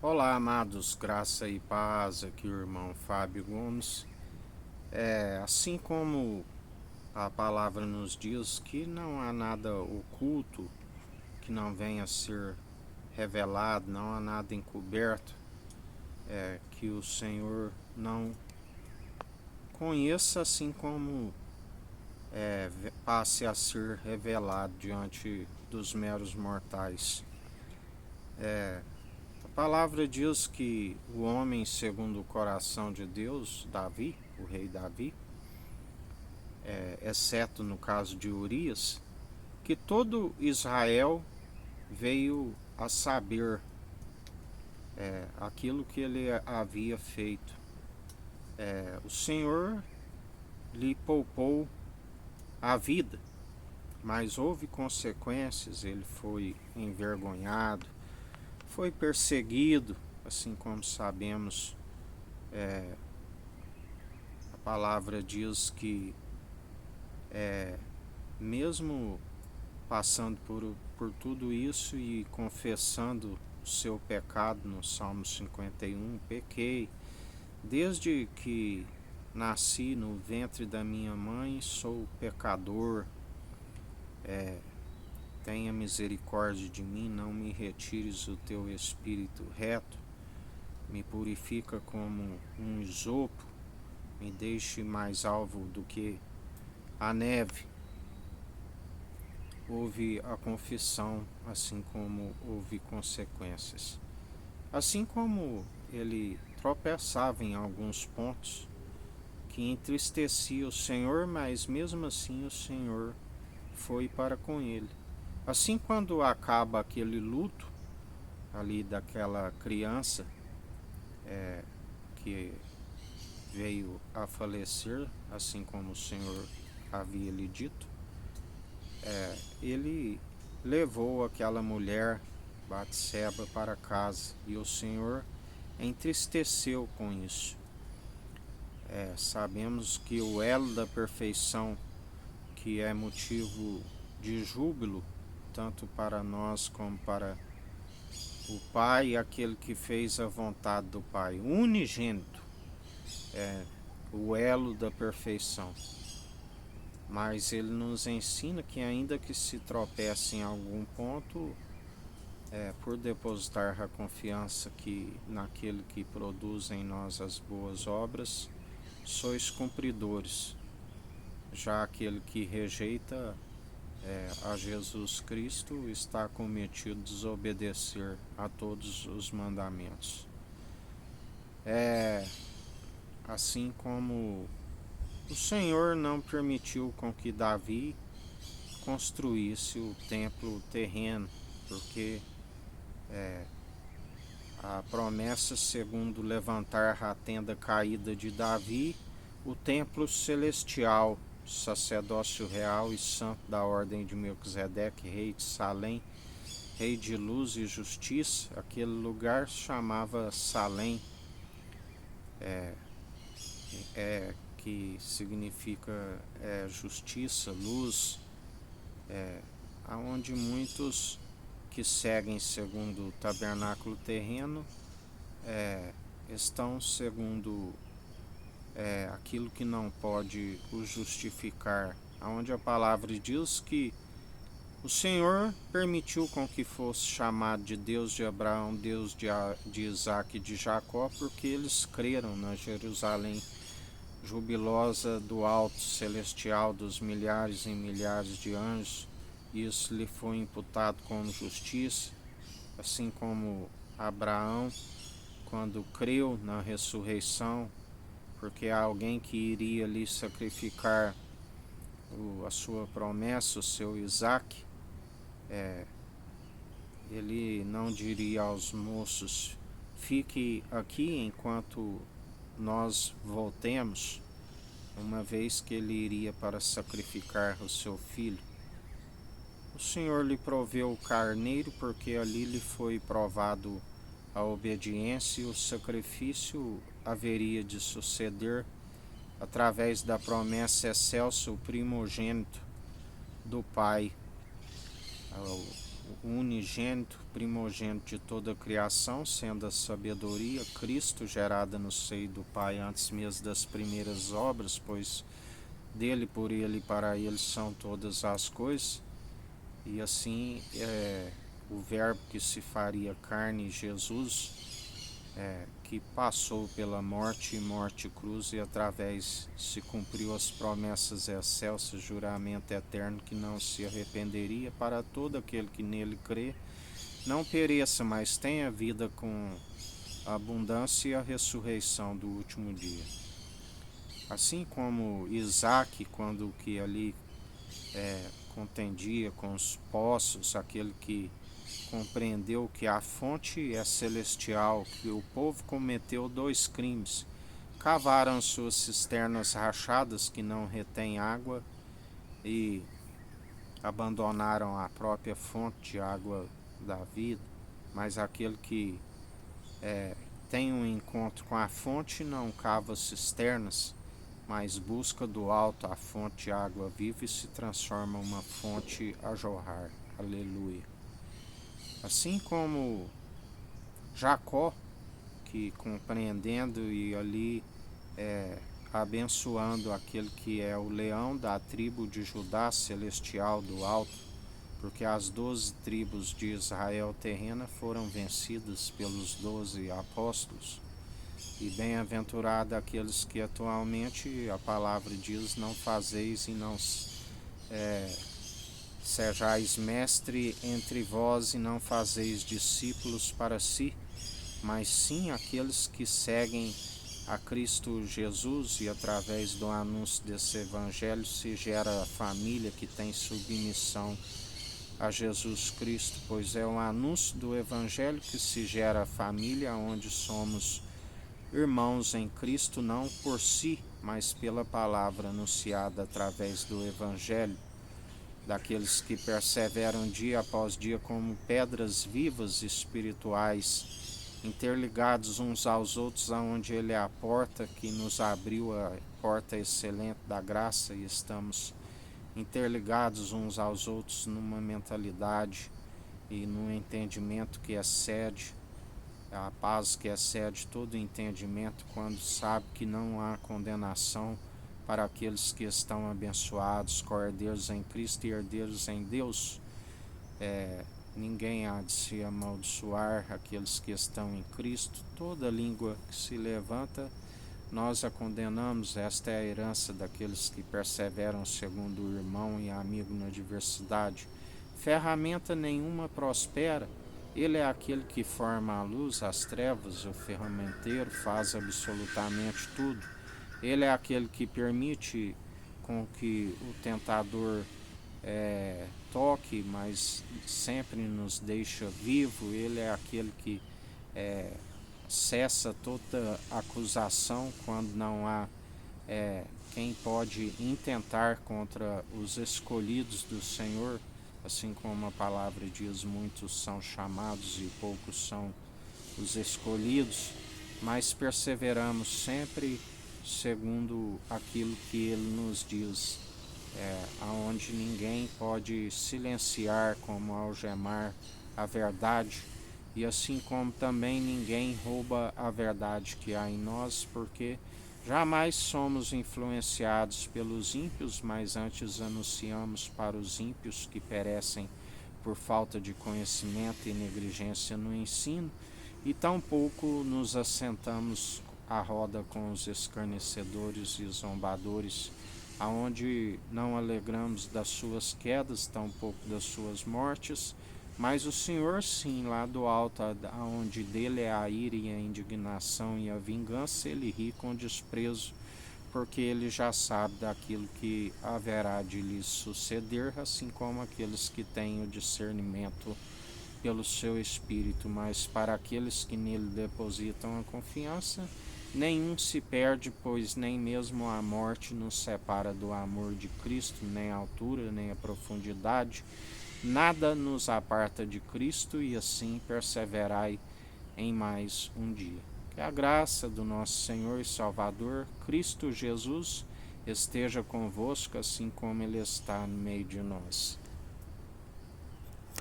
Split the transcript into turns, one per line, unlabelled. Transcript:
Olá, amados, graça e paz, aqui o irmão Fábio Gomes. Assim como a palavra nos diz que não há nada oculto que não venha a ser revelado, não há nada encoberto, que o Senhor não conheça, assim como passe a ser revelado diante dos meros mortais. A palavra diz que o homem segundo o coração de Deus, Davi, o rei Davi, exceto no caso de Urias, que todo Israel veio a saber aquilo que ele havia feito. O Senhor lhe poupou a vida, mas houve consequências, ele foi envergonhado, foi perseguido, assim como sabemos, a palavra diz que mesmo passando por tudo isso e confessando o seu pecado no Salmo 51, pequei, desde que nasci no ventre da minha mãe, sou pecador, tenha misericórdia de mim, não me retires o teu espírito reto, me purifica como um isopo, me deixe mais alvo do que a neve. Houve a confissão, assim como houve consequências. Assim como ele tropeçava em alguns pontos que entristecia o Senhor, mas mesmo assim o Senhor foi para com ele. Assim, quando acaba aquele luto ali daquela criança que veio a falecer, assim como o Senhor havia lhe dito, ele levou aquela mulher Batseba para casa e o Senhor entristeceu com isso. Sabemos que o elo da perfeição, que é motivo de júbilo, tanto para nós como para o Pai, aquele que fez a vontade do Pai, o unigênito, é o elo da perfeição. Mas ele nos ensina que ainda que se tropece em algum ponto, por depositar a confiança que naquele que produz em nós as boas obras, sois cumpridores. Já aquele que rejeita a Jesus Cristo está cometido desobedecer a todos os mandamentos. Assim como o Senhor não permitiu com que Davi construísse o templo terreno, porque a promessa, segundo levantar a tenda caída de Davi, o templo celestial, sacerdócio real e santo da ordem de Melquisedeque, rei de Salém, rei de luz e justiça, aquele lugar chamava Salém, que significa justiça, luz, aonde muitos que seguem segundo o tabernáculo terreno estão segundo aquilo que não pode os justificar, aonde a palavra diz que o Senhor permitiu com que fosse chamado de Deus de Abraão, Deus de Isaac e de Jacó, porque eles creram na Jerusalém jubilosa do alto celestial dos milhares e milhares de anjos. Isso lhe foi imputado como justiça, assim como Abraão, quando creu na ressurreição, porque há alguém que iria lhe sacrificar a sua promessa, o seu Isaac. Ele não diria aos moços: fique aqui enquanto nós voltemos, uma vez que ele iria para sacrificar o seu filho. O Senhor lhe proveu o carneiro, porque ali lhe foi provado a obediência, e o sacrifício haveria de suceder através da promessa excelsa, o primogênito do Pai, o unigênito, primogênito de toda a criação, sendo a sabedoria, Cristo, gerada no seio do Pai antes mesmo das primeiras obras, pois dele, por ele e para ele são todas as coisas. E assim, o verbo que se faria carne, Jesus, que passou pela morte e morte e cruz, e através se cumpriu as promessas excelsas, juramento eterno que não se arrependeria, para todo aquele que nele crê, não pereça, mas tenha vida com abundância e a ressurreição do último dia. Assim como Isaac, quando que ali contendia com os poços, aquele que compreendeu que a fonte é celestial, que o povo cometeu 2 crimes. Cavaram suas cisternas rachadas que não retêm água e abandonaram a própria fonte de água da vida. Mas aquele que tem um encontro com a fonte não cava cisternas, mas busca do alto a fonte de água viva e se transforma uma fonte a jorrar. Aleluia. Assim como Jacó, que compreendendo e ali abençoando aquele que é o leão da tribo de Judá celestial do alto, porque as 12 tribos de Israel terrena foram vencidas pelos 12 apóstolos. E bem-aventurado aqueles que atualmente a palavra diz: não fazeis e não sejais mestre entre vós e não fazeis discípulos para si, mas sim aqueles que seguem a Cristo Jesus, e através do anúncio desse evangelho se gera a família que tem submissão a Jesus Cristo, pois é o anúncio do evangelho que se gera a família, onde somos irmãos em Cristo, não por si, mas pela palavra anunciada através do evangelho, daqueles que perseveram dia após dia como pedras vivas espirituais, interligados uns aos outros, aonde ele é a porta que nos abriu, a porta excelente da graça, e estamos interligados uns aos outros numa mentalidade e num entendimento que excede a paz, que excede todo entendimento, quando sabe que não há condenação para aqueles que estão abençoados, co-herdeiros em Cristo e herdeiros em Deus. Ninguém há de se amaldiçoar aqueles que estão em Cristo. Toda língua que se levanta, nós a condenamos. Esta é a herança daqueles que perseveram segundo o irmão e amigo na diversidade. Ferramenta nenhuma prospera. Ele é aquele que forma a luz, as trevas, o ferramenteiro, faz absolutamente tudo. Ele é aquele que permite com que o tentador toque, mas sempre nos deixa vivo. Ele é aquele que cessa toda acusação quando não há quem pode intentar contra os escolhidos do Senhor. Assim como a palavra diz, muitos são chamados e poucos são os escolhidos, mas perseveramos sempre segundo aquilo que ele nos diz, aonde ninguém pode silenciar como algemar a verdade, e assim como também ninguém rouba a verdade que há em nós, porque jamais somos influenciados pelos ímpios, mas antes anunciamos para os ímpios que perecem por falta de conhecimento e negligência no ensino, e tampouco nos assentamos à roda com os escarnecedores e zombadores, aonde não alegramos das suas quedas, tampouco das suas mortes, mas o Senhor sim, lá do alto, onde dele é a ira e a indignação e a vingança, ele ri com desprezo, porque ele já sabe daquilo que haverá de lhes suceder, assim como aqueles que têm o discernimento pelo seu Espírito. Mas para aqueles que nele depositam a confiança, nenhum se perde, pois nem mesmo a morte nos separa do amor de Cristo, nem a altura, nem a profundidade, nada nos aparta de Cristo, e assim perseverai em mais um dia. Que a graça do nosso Senhor e Salvador, Cristo Jesus, esteja convosco, assim como ele está no meio de nós.